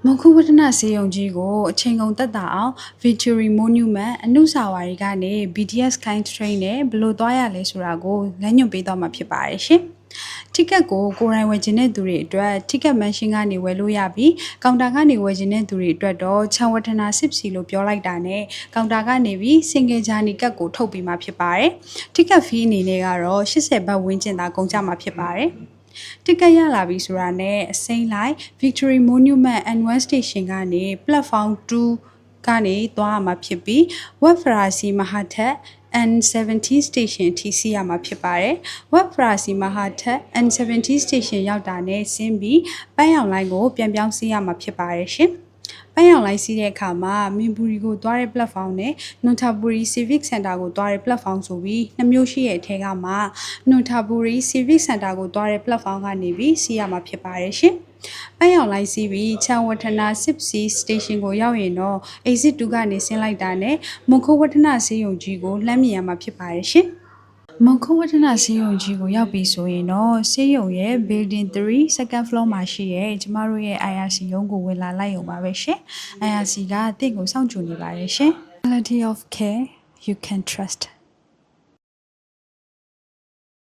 မခုဝတ္တနစေယုံကြီးကိုအချိန်ကုန်တက်တာအောင် Victory Monument အနုစာဝါရီကနေ BTS Kind Train နဲ့ဘယ်လိုသွားရလဲဆိုတာကိုလမ်းညွှန်ပေးတော့မှာဖြစ်ပါတယ်ရှင်။ Ticket ကိုကိုယ်တိုင်ဝယ်ခြင်းတဲ့သူတွေအတွက် Ticket Machine ကနေဝယ်လို့ရပြီးကောင်တာကနေဝယ်ခြင်းတဲ့သူတွေအတွက်တော့ချံဝတ္ထနာ10လို့ပြောလိုက်တာနဲ့ကောင်တာကနေပြီး Single Journey ကတ်ကိုထုတ်ပေးမှာဖြစ်ပါတယ်။ Ticket Fee အနေနဲ့ကတော့80ဘတ်ဝန်းကျင်သာကုန်ကျမှာဖြစ်ပါတယ်။ တစ်ကက်ရလာပြီဆိုတာနဲ့အစိမ်းလိုက် Victory Monument N1 Station ကနေ Platform 2ကနေသွားရမှာဖြစ်ပြီး Wat Phra Sri Mahathir N17 Station အထိစီးရမှာဖြစ်ပါတယ်။ Wat Phra Sri Mahathir N17 Station ရောက်တာနဲ့ဆင်းပြီးပန်းရောင်လိုင်းကိုပြန်ပြောင်းစီးရမှာဖြစ်ပါတယ်ရှင်။ပန်းရောင်လိုင်းစီးတဲ့အခါမှာမင်ဘူရီကိုသွားတဲ့ platform နဲ့ Nonthaburi Civic Center ကိုသွားတဲ့ platform ဆိုပြီးနှစ်မျိုးရှိတဲ့အထက်ကမှ Nonthaburi Civic Center ကိုသွားတဲ့ platform ကနေပြီးစီးရမှာဖြစ်ပါတယ်ရှင်။ပန်းရောင်လိုင်းစီးပြီးချံဝတ္ထနာ 10C Station ကိုရောက်ရင်တော့ Exit 2ကနေဆင်းလိုက်တာနဲ့မုံခိုးဝတ္ထနာဆေးရုံကြီးကိုလှမ်းမြင်ရမှာဖြစ်ပါတယ်ရှင်။မုံခိုးဝတ္ထနာဆေးရုံကြီးကိုရောက်ပြီဆိုရင်တော့ဆေးရုံရဲ့ Building 3 second floor မှာရှိရဲ့ကျမတို့ရဲ့ IRC ရုံးကိုဝင်လာလိုက်ရုံပါပဲရှင်။ IRC ကတင့်ကိုစောင့်ကြိုနေပါတယ်ရှင်။ Quality of care you can trust